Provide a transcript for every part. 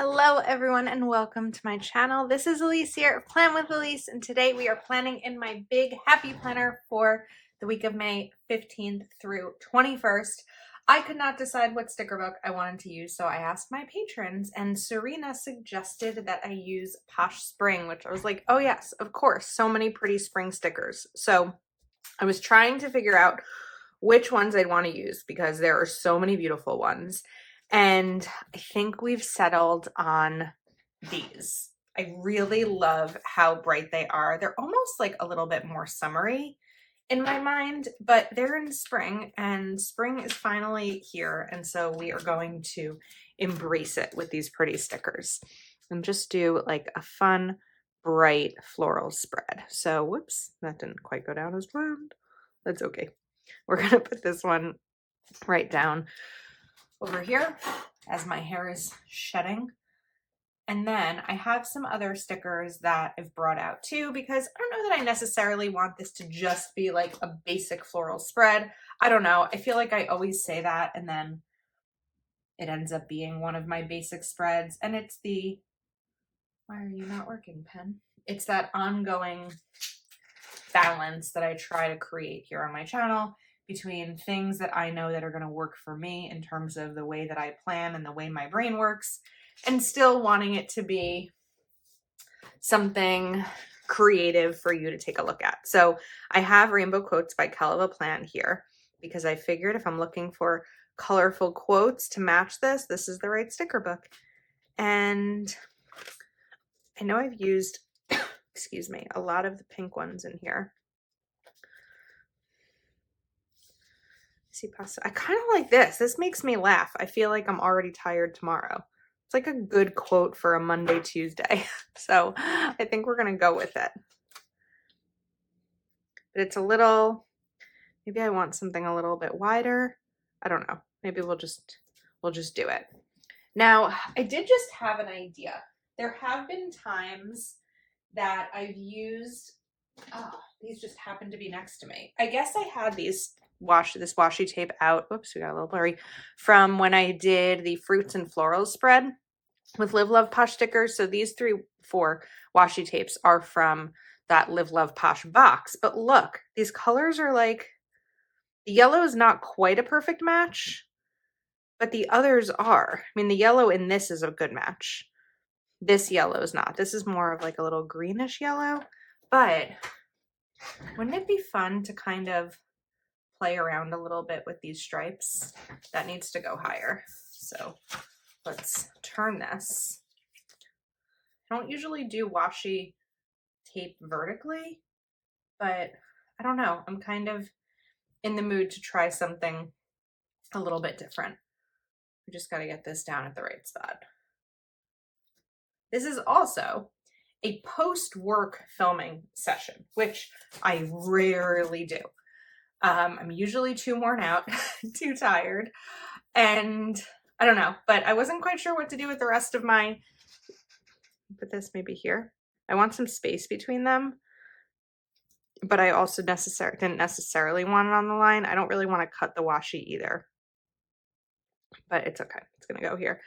Hello everyone and welcome to my channel. This is Elise here of Plan with Elise, and today we are planning in my big happy planner for the week of May 15th through 21st. I could not decide what sticker book I wanted to use, so I asked my patrons, and Serena suggested that I use Posh Spring, which I was like, oh yes, of course, so many pretty spring stickers. So I was trying to figure out which ones I'd want to use because there are so many beautiful ones. And I think we've settled on these. I really love how bright they are. They're almost like a little bit more summery in my mind, but they're in spring and spring is finally here. And so we are going to embrace it with these pretty stickers and just do like a fun, bright floral spread. So whoops, that didn't quite go down as planned. That's okay. We're going to put this one right down over here as my hair is shedding. And then I have some other stickers that I've brought out too, because I don't know that I necessarily want this to just be like a basic floral spread. I don't know. I feel like I always say that and then it ends up being one of my basic spreads. And it's the, why are you not working, pen? It's that ongoing balance that I try to create here on my channel between things that I know that are going to work for me in terms of the way that I plan and the way my brain works, and still wanting it to be something creative for you to take a look at. So I have Rainbow Quotes by Kelva Plan here because I figured if I'm looking for colorful quotes to match this, this is the right sticker book. And I know I've used, excuse me, a lot of the pink ones in here. I kind of like this. This makes me laugh. I feel like I'm already tired tomorrow. It's like a good quote for a Monday, Tuesday. So I think we're going to go with it. But it's a little, maybe I want something a little bit wider. I don't know. Maybe we'll just do it. Now, I did just have an idea. There have been times that I've used, these just happen to be next to me. I guess I had this washi tape out. Whoops, we got a little blurry. From when I did the fruits and florals spread with Live Love Posh stickers. So these 4 washi tapes are from that Live Love Posh box. But look, these colors are like, the yellow is not quite a perfect match, but the others are. I mean, the yellow in this is a good match. This yellow is not. This is more of like a little greenish yellow, but wouldn't it be fun to kind of play around a little bit with these stripes? That needs to go higher. So let's turn this. I don't usually do washi tape vertically, but I don't know. I'm kind of in the mood to try something a little bit different. We just got to get this down at the right spot. This is also a post-work filming session, which I rarely do. I'm usually too worn out, too tired, and I don't know, but I wasn't quite sure what to do with the rest of my, put this maybe here. I want some space between them, but I also didn't necessarily want it on the line. I don't really want to cut the washi either, but it's okay. It's going to go here.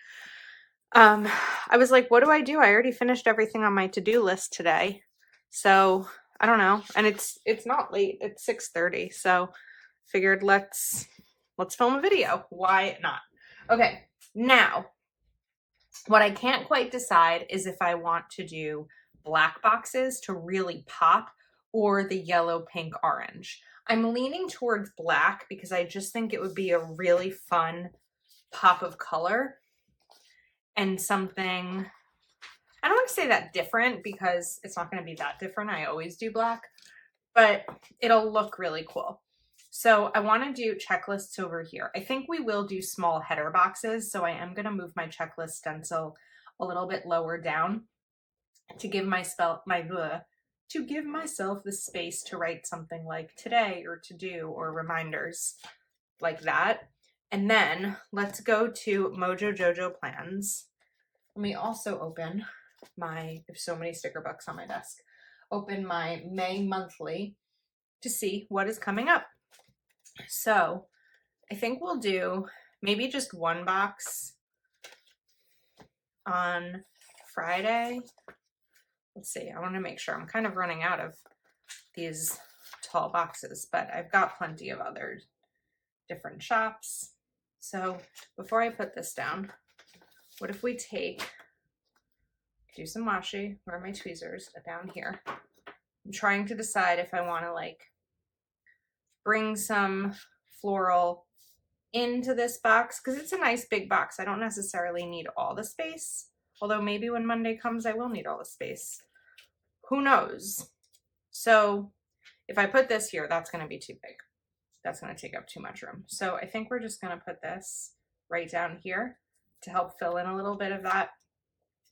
I was like, what do? I already finished everything on my to-do list today. So I don't know. And it's not late. It's 6:30. So figured let's film a video. Why not? Okay. Now, what I can't quite decide is if I want to do black boxes to really pop or the yellow, pink, orange. I'm leaning towards black because I just think it would be a really fun pop of color and something, I don't want to say that different because it's not going to be that different. I always do black, but it'll look really cool. So I want to do checklists over here. I think we will do small header boxes. So I am going to move my checklist stencil a little bit lower down to give myself the space to write something like today or to do or reminders like that. And then let's go to Mojo Jojo Plans. Let me also open my, there's so many sticker books on my desk, open my May monthly to see what is coming up. So I think we'll do maybe just one box on Friday. Let's see, I want to make sure. I'm kind of running out of these tall boxes, but I've got plenty of other different shops. So before I put this down, what if we do some washi? Where are my tweezers? Down here. I'm trying to decide if I want to like bring some floral into this box because it's a nice big box. I don't necessarily need all the space, although maybe when Monday comes I will need all the space. Who knows? So if I put this here, that's going to be too big. That's going to take up too much room. So I think we're just going to put this right down here to help fill in a little bit of that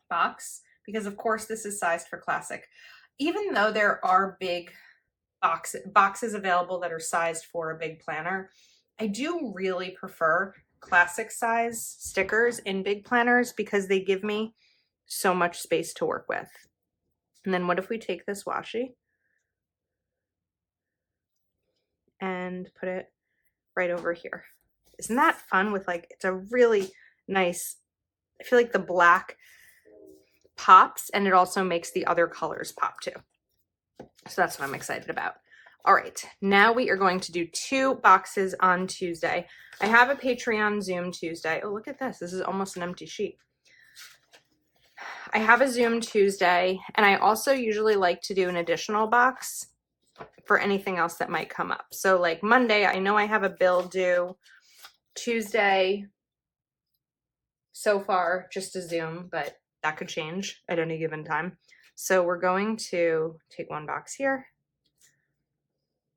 box, because of course this is sized for classic. Even though there are big boxes available that are sized for a big planner, I do really prefer classic size stickers in big planners because they give me so much space to work with. And then what if we take this washi and put it right over here? Isn't that fun? With like, it's a really nice, I feel like the black pops and it also makes the other colors pop too. So that's what I'm excited about. All right, now we are going to do 2 boxes on Tuesday. I have a Patreon Zoom Tuesday. Oh, look at this. This is almost an empty sheet. I have a Zoom Tuesday, and I also usually like to do an additional box for anything else that might come up. So like Monday, I know I have a bill due. Tuesday, so far, just a Zoom, but that could change at any given time. So we're going to take 1 box here,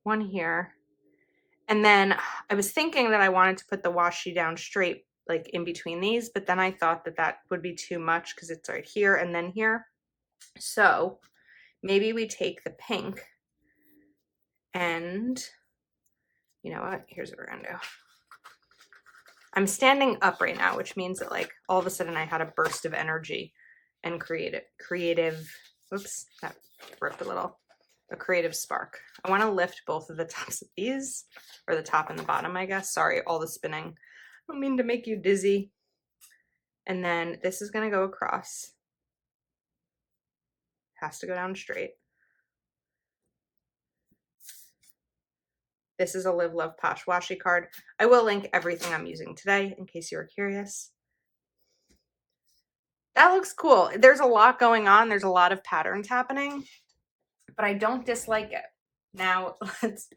1 here, and then I was thinking that I wanted to put the washi down straight, like in between these, but then I thought that that would be too much because it's right here and then here. So maybe we take the pink and, you know what, here's what we're gonna do. I'm standing up right now, which means that like all of a sudden I had a burst of energy and creative, oops, that ripped a creative spark. I want to lift both of the tops of these, or the top and the bottom, I guess. Sorry, all the spinning. I don't mean to make you dizzy. And then this is going to go across. Has to go down straight. This is a Live Love Posh washi card. I will link everything I'm using today in case you were curious. That looks cool. There's a lot going on. There's a lot of patterns happening, but I don't dislike it. Now let's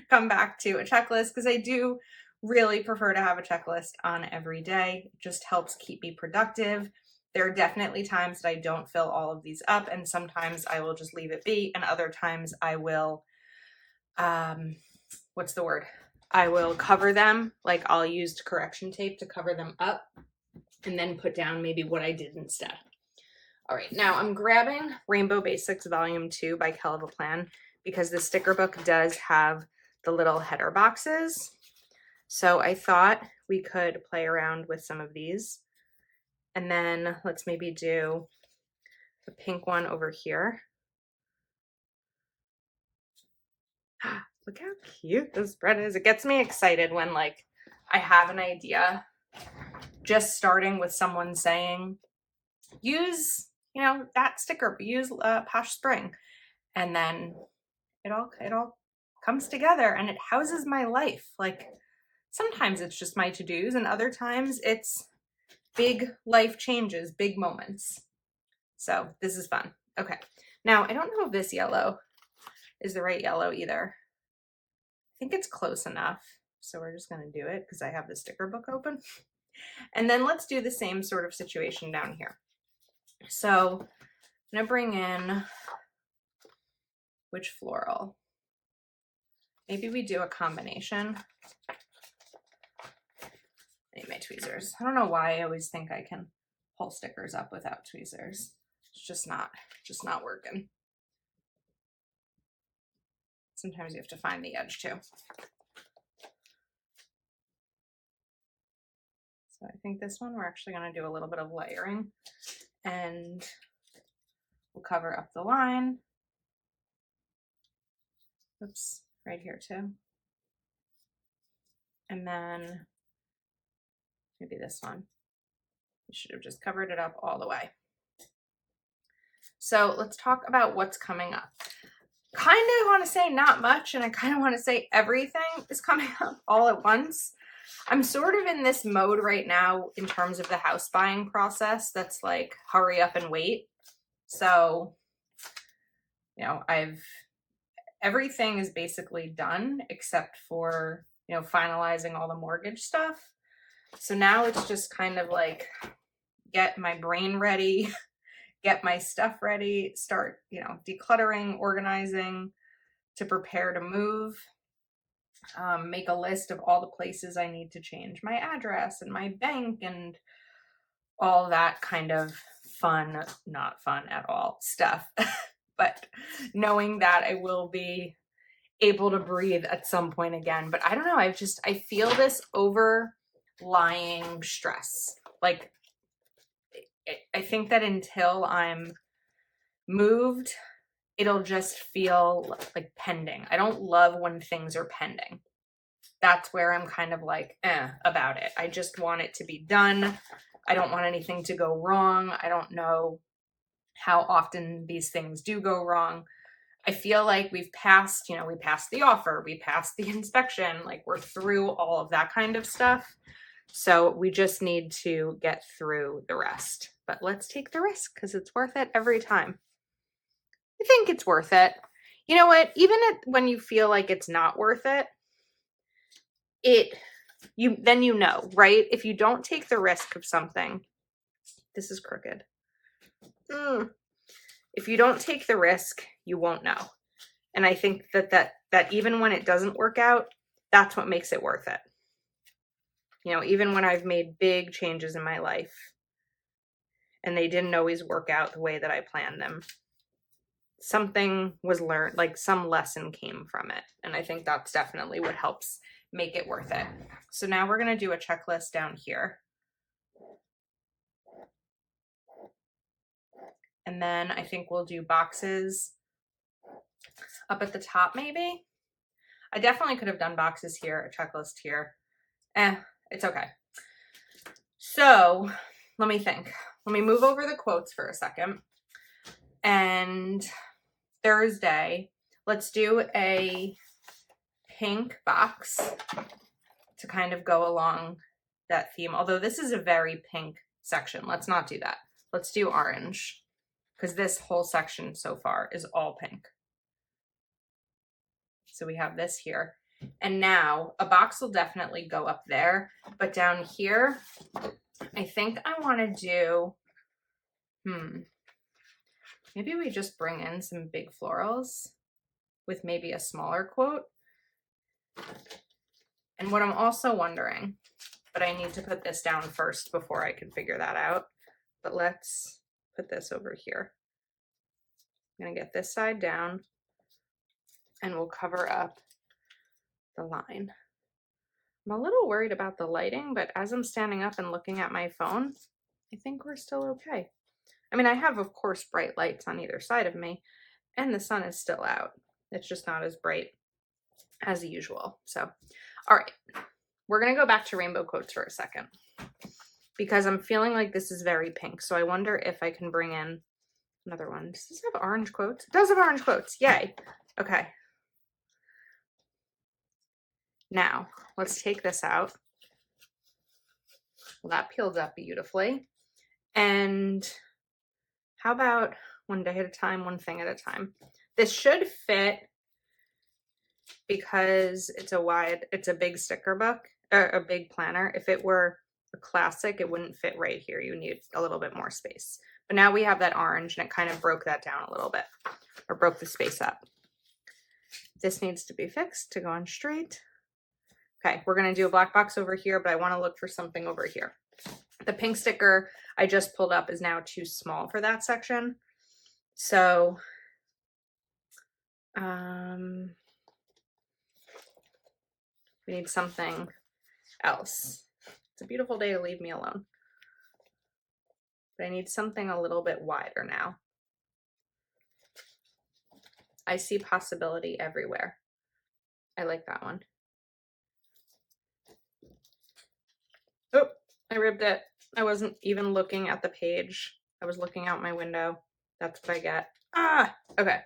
come back to a checklist, because I do really prefer to have a checklist on every day. It just helps keep me productive. There are definitely times that I don't fill all of these up, and sometimes I will just leave it be, and other times I will, what's the word? I will cover them. Like I'll use correction tape to cover them up and then put down maybe what I did instead. All right, now I'm grabbing Rainbow Basics Volume 2 by Kelva Plan because the sticker book does have the little header boxes. So I thought we could play around with some of these. And then let's maybe do the pink one over here. Look how cute this spread is. It gets me excited when like I have an idea, just starting with someone saying, use, you know, that sticker, use Posh Spring. And then it all comes together and it houses my life. Like sometimes it's just my to-dos and other times it's big life changes, big moments. So this is fun. Okay. Now I don't know if this yellow is the right yellow either. I think it's close enough. So we're just going to do it because I have the sticker book open. And then let's do the same sort of situation down here. So I'm going to bring in which floral? Maybe we do a combination. I need my tweezers. I don't know why I always think I can pull stickers up without tweezers. It's just not working. Sometimes you have to find the edge too. So I think this one we're actually going to do a little bit of layering, and we'll cover up the line. Oops, right here too. And then maybe this one. You should have just covered it up all the way. So let's talk about what's coming up. Kind of want to say not much, and I kind of want to say everything is coming up all at once. I'm sort of in this mode right now in terms of the house buying process that's like hurry up and wait. So, you know, everything is basically done except for, you know, finalizing all the mortgage stuff. So now it's just kind of like get my brain ready, get my stuff ready, start, you know, decluttering, organizing to prepare to move, make a list of all the places I need to change my address and my bank and all that kind of fun, not fun at all stuff. But knowing that I will be able to breathe at some point again. But I don't know, I feel this overlying stress. Like, I think that until I'm moved, it'll just feel like pending. I don't love when things are pending. That's where I'm kind of like, about it. I just want it to be done. I don't want anything to go wrong. I don't know how often these things do go wrong. I feel like we passed the offer, we passed the inspection, like we're through all of that kind of stuff. So we just need to get through the rest. But let's take the risk because it's worth it every time. I think it's worth it. You know what? Even when you feel like it's not worth it, then you know, right? If you don't take the risk of something, this is crooked. If you don't take the risk, you won't know. And I think that even when it doesn't work out, that's what makes it worth it. You know, even when I've made big changes in my life and they didn't always work out the way that I planned them, something was learned, like some lesson came from it. And I think that's definitely what helps make it worth it. So now we're going to do a checklist down here. And then I think we'll do boxes up at the top maybe. I definitely could have done boxes here, a checklist here. It's okay. So let me think. Let me move over the quotes for a second. And Thursday, let's do a pink box to kind of go along that theme. Although this is a very pink section. Let's not do that. Let's do orange because this whole section so far is all pink. So we have this here. And now a box will definitely go up there, but down here, I think I want to do, maybe we just bring in some big florals with maybe a smaller quote. And what I'm also wondering, but I need to put this down first before I can figure that out, but let's put this over here. I'm going to get this side down and we'll cover up the line. I'm a little worried about the lighting, but as I'm standing up and looking at my phone, I think we're still okay. I mean, I have, of course, bright lights on either side of me, and the sun is still out. It's just not as bright as usual. So, all right, we're going to go back to rainbow quotes for a second because I'm feeling like this is very pink. So I wonder if I can bring in another one. Does this have orange quotes? It does have orange quotes. Yay. Okay. Now, let's take this out. Well, that peeled up beautifully. And how about one day at a time, one thing at a time? This should fit because it's a big sticker book, or a big planner. If it were a classic, it wouldn't fit right here. You need a little bit more space. But now we have that orange and it kind of broke that down a little bit, or broke the space up. This needs to be fixed to go on straight. Okay, we're going to do a black box over here, but I want to look for something over here. The pink sticker I just pulled up is now too small for that section. So, we need something else. It's a beautiful day to leave me alone. But I need something a little bit wider now. I see possibility everywhere. I like that one. Oh, I ripped it. I wasn't even looking at the page. I was looking out my window. That's what I get. Ah, okay.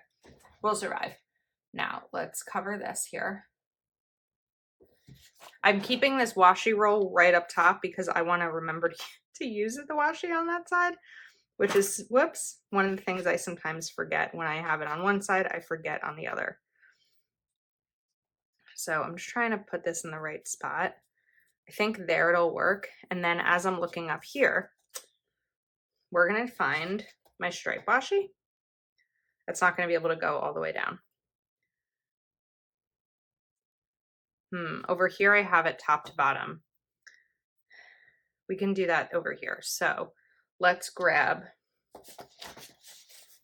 We'll survive. Now, let's cover this here. I'm keeping this washi roll right up top because I want to remember to use the washi on that side, which is, whoops, one of the things I sometimes forget. When I have it on one side, I forget on the other. So I'm just trying to put this in the right spot. I think there it'll work. And then as I'm looking up here, we're going to find my stripe washi. That's not going to be able to go all the way down. Over here I have it top to bottom. We can do that over here. So let's grab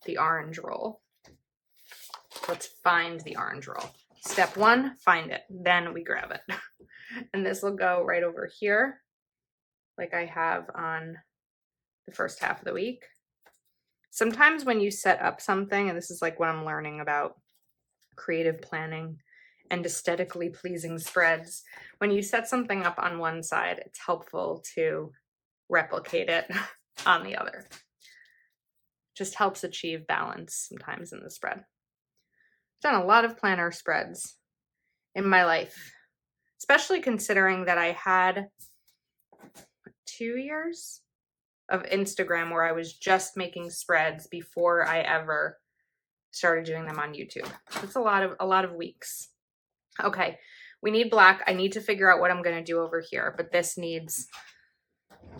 the orange roll. Let's find the orange roll. Step one, find it. Then we grab it. And this will go right over here, like I have on the first half of the week. Sometimes when you set up something, and this is like what I'm learning about creative planning and aesthetically pleasing spreads, when you set something up on one side, it's helpful to replicate it on the other. Just helps achieve balance sometimes in the spread. I've done a lot of planner spreads in my life, especially considering that I had 2 years of Instagram where I was just making spreads before I ever started doing them on YouTube. It's a lot of weeks. Okay, we need black. I need to figure out what I'm going to do over here, but this needs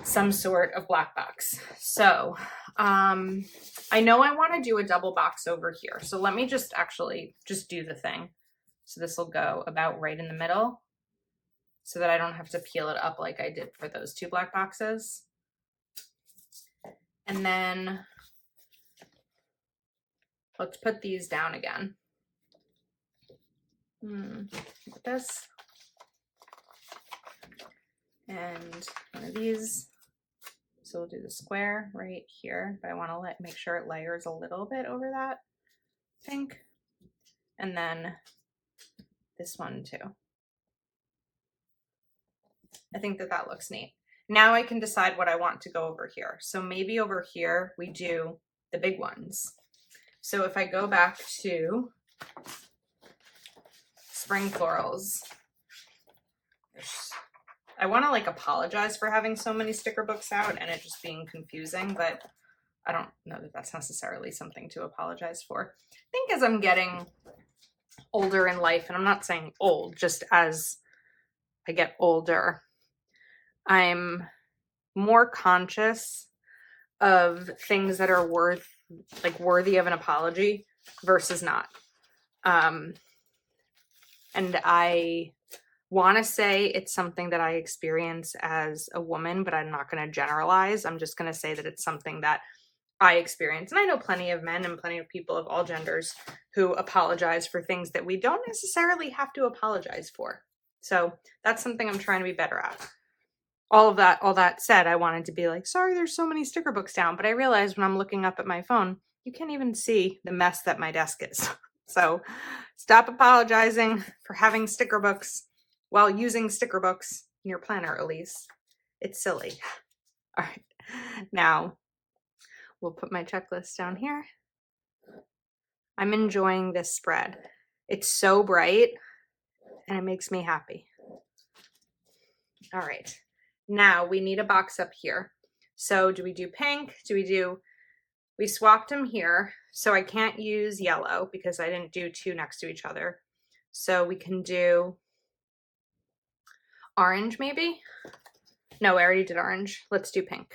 some sort of black box. So I know I want to do a double box over here. So let me just do the thing. So this will go about right in the middle so that I don't have to peel it up like I did for those 2 black boxes. And then let's put these down again. This. And one of these. So we'll do the square right here, but I want to make sure it layers a little bit over that pink. And then this one too. I think that looks neat. Now I can decide what I want to go over here. So maybe over here we do the big ones. So if I go back to Spring Florals, I want to like apologize for having so many sticker books out and it just being confusing, but I don't know that that's necessarily something to apologize for. I think as I'm getting older in life, and I'm not saying old, just as I get older, I'm more conscious of things that are worthy of an apology versus not. And I want to say it's something that I experience as a woman, but I'm not going to generalize. I'm just going to say that it's something that I experience. And I know plenty of men and plenty of people of all genders who apologize for things that we don't necessarily have to apologize for. So that's something I'm trying to be better at. All that said, I wanted to be like, sorry, there's so many sticker books down. But I realized when I'm looking up at my phone, you can't even see the mess that my desk is. So stop apologizing for having sticker books while using sticker books in your planner, Elise. It's silly. All right. Now, we'll put my checklist down here. I'm enjoying this spread. It's so bright and it makes me happy. All right. Now we need a box up here. So do we do pink? We swapped them here. So I can't use yellow because I didn't do 2 next to each other. So we can do orange maybe? No, I already did orange. Let's do pink.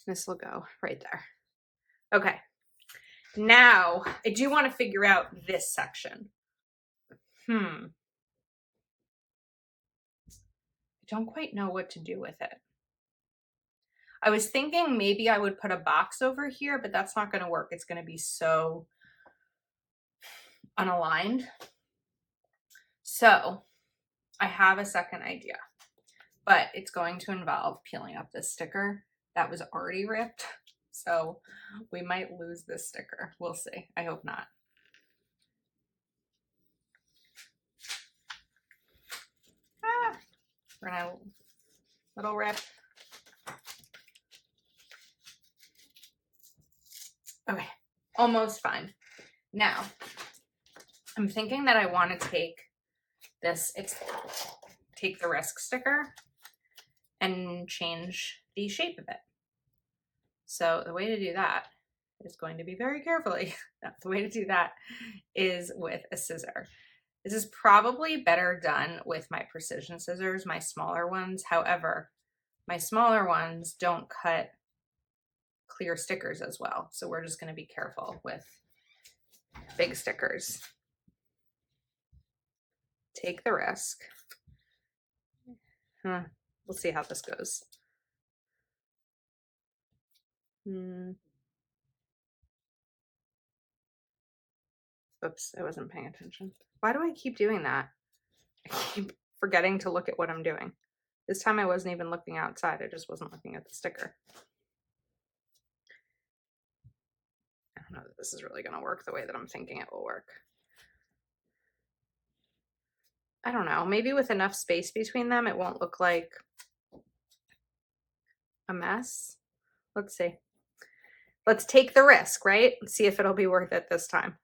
This will go right there. Okay. Now, I do want to figure out this section. I don't quite know what to do with it. I was thinking maybe I would put a box over here, but that's not going to work. It's going to be so unaligned. So I have a second idea, but it's going to involve peeling up this sticker that was already ripped. So we might lose this sticker. We'll see. I hope not. We're gonna little rip. Okay, almost fine. Now, I'm thinking that I want to take this, take the risk sticker and change the shape of it. So the way to do that is going to be very carefully. The way to do that is with a scissor. This is probably better done with my precision scissors, my smaller ones. However, my smaller ones don't cut clear stickers as well. So we're just going to be careful with big stickers. Take the risk. We'll see how this goes. Oops, I wasn't paying attention. Why do I keep doing that? I keep forgetting to look at what I'm doing. This time I wasn't even looking outside. I just wasn't looking at the sticker. I don't know that this is really going to work the way that I'm thinking it will work. I don't know. Maybe with enough space between them, it won't look like a mess. Let's see. Let's take the risk, right? See if it'll be worth it this time.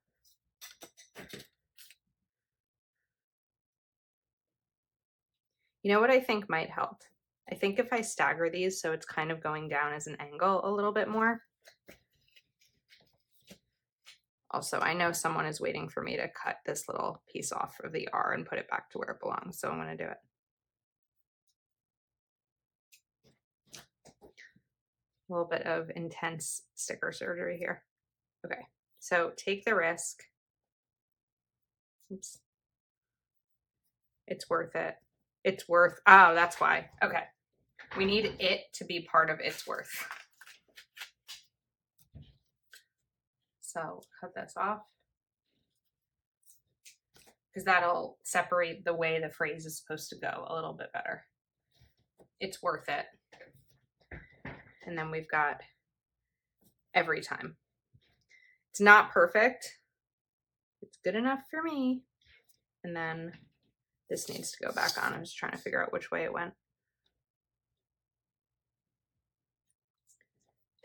You know what I think might help? I think if I stagger these so it's kind of going down as an angle a little bit more. Also, I know someone is waiting for me to cut this little piece off of the R and put it back to where it belongs, so I'm going to do it. A little bit of intense sticker surgery here. Okay, so take the risk. Oops. It's worth it. It's worth, oh, that's why. Okay, we need it to be part of its worth. So cut this off, because that'll separate the way the phrase is supposed to go a little bit better. It's worth it. And then we've got every time. It's not perfect. It's good enough for me. And then this needs to go back on. I'm just trying to figure out which way it went.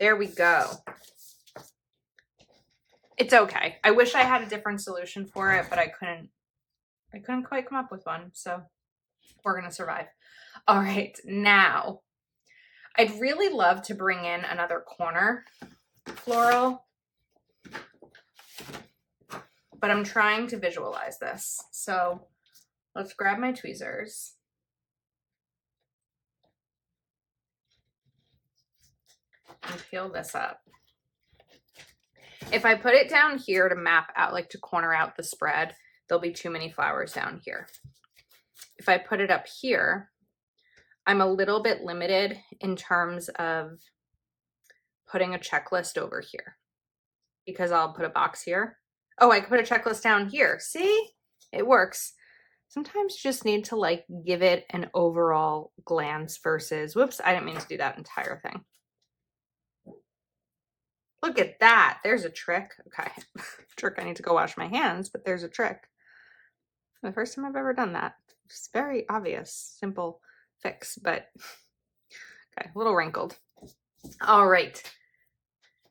There we go. It's okay. I wish I had a different solution for it, but I couldn't quite come up with one. So we're going to survive. All right. Now, I'd really love to bring in another corner floral, but I'm trying to visualize this. So let's grab my tweezers. And peel this up. If I put it down here to map out, like to corner out the spread, there'll be too many flowers down here. If I put it up here, I'm a little bit limited in terms of putting a checklist over here, because I'll put a box here. Oh, I could put a checklist down here. See, it works. Sometimes you just need to like give it an overall glance versus, whoops, I didn't mean to do that entire thing. Look at that. There's a trick. Okay. Trick. I need to go wash my hands, but there's a trick. The first time I've ever done that. It's very obvious, simple fix, but okay, a little wrinkled. All right.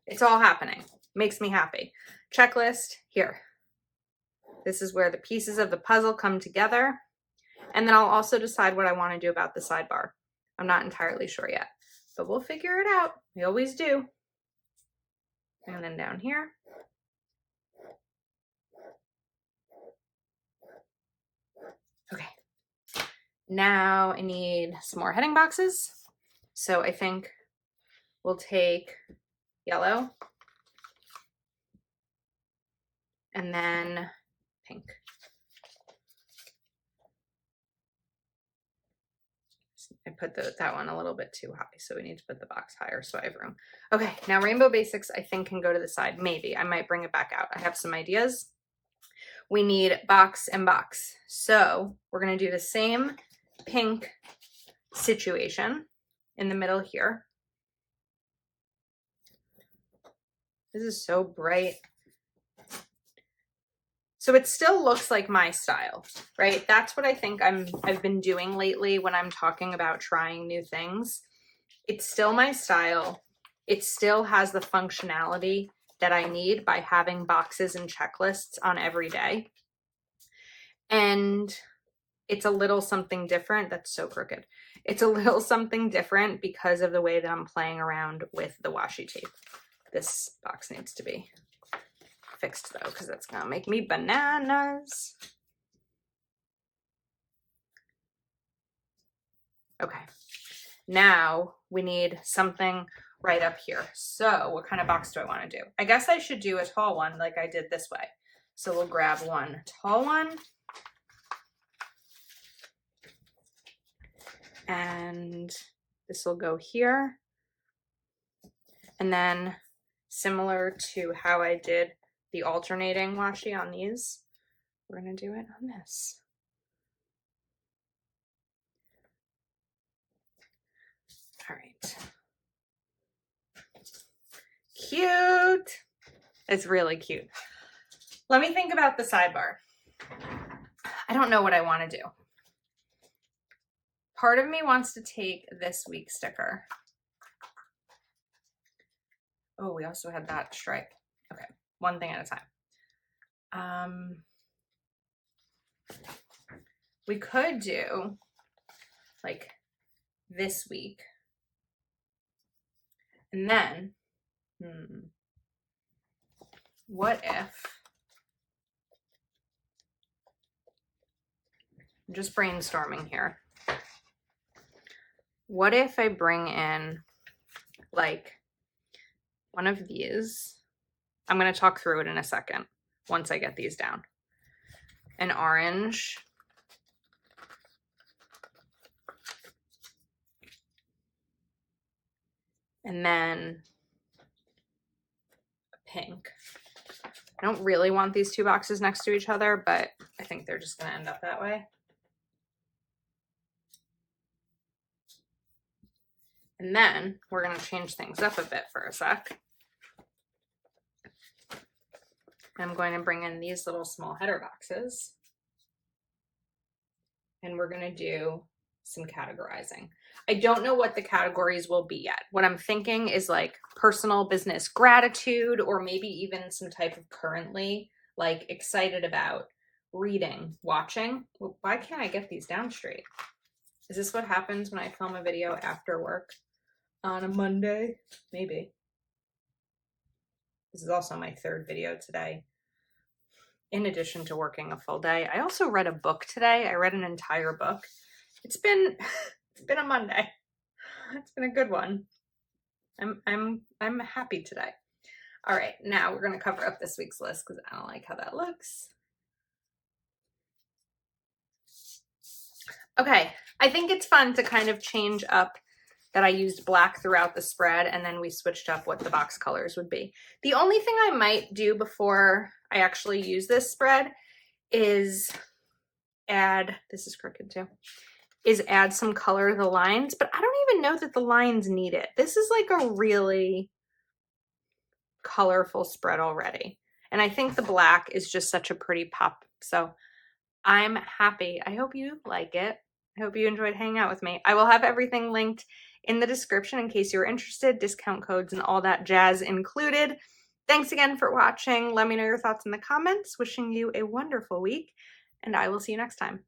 It's all happening. Makes me happy. Checklist here. This is where the pieces of the puzzle come together. And then I'll also decide what I want to do about the sidebar. I'm not entirely sure yet, but we'll figure it out. We always do. And then down here. Okay. Now I need some more heading boxes. So I think we'll take yellow and then pink. I put that one a little bit too high, so we need to put the box higher so I have room. Okay, now Rainbow Basics I think can go to the side. Maybe. I might bring it back out. I have some ideas. We need box and box. So we're going to do the same pink situation in the middle here. This is so bright. So it still looks like my style, right? That's what I think I've been doing lately when I'm talking about trying new things. It's still my style. It still has the functionality that I need by having boxes and checklists on every day. And it's a little something different. That's so crooked. It's a little something different because of the way that I'm playing around with the washi tape. This box needs to be fixed though, because that's gonna make me bananas. Okay, now we need something right up here. So what kind of box do I want to do? I guess I should do a tall one like I did this way. So we'll grab one tall one. And this will go here. And then similar to how I did the alternating washi on these, we're gonna do it on this. All right. Cute. It's really cute. Let me think about the sidebar. I don't know what I want to do. Part of me wants to take this week sticker. Oh, we also had that stripe. Okay, one thing at a time. We could do like this week. And then, what if, I'm just brainstorming here. What if I bring in like one of these? I'm going to talk through it in a second once I get these down. An orange. And then a pink. I don't really want these two boxes next to each other, but I think they're just going to end up that way. And then we're going to change things up a bit for a sec. I'm going to bring in these little small header boxes. And we're going to do some categorizing. I don't know what the categories will be yet. What I'm thinking is like personal business gratitude, or maybe even some type of currently, like excited about, reading, watching. Well, why can't I get these down straight? Is this what happens when I film a video after work on a Monday? Maybe. This is also my third video today. In addition to working a full day, I also read a book today. I read an entire book. It's been a Monday. It's been a good one. I'm happy today. All right, now we're gonna cover up this week's list because I don't like how that looks. Okay, I think it's fun to kind of change up that I used black throughout the spread and then we switched up what the box colors would be. The only thing I might do before I actually use this spread is add, this is crooked too, is add some color to the lines, but I don't even know that the lines need it. This is like a really colorful spread already. And I think the black is just such a pretty pop. So I'm happy. I hope you like it. I hope you enjoyed hanging out with me. I will have everything linked in the description in case you're interested, discount codes and all that jazz included. Thanks again for watching. Let me know your thoughts in the comments. Wishing you a wonderful week, and I will see you next time.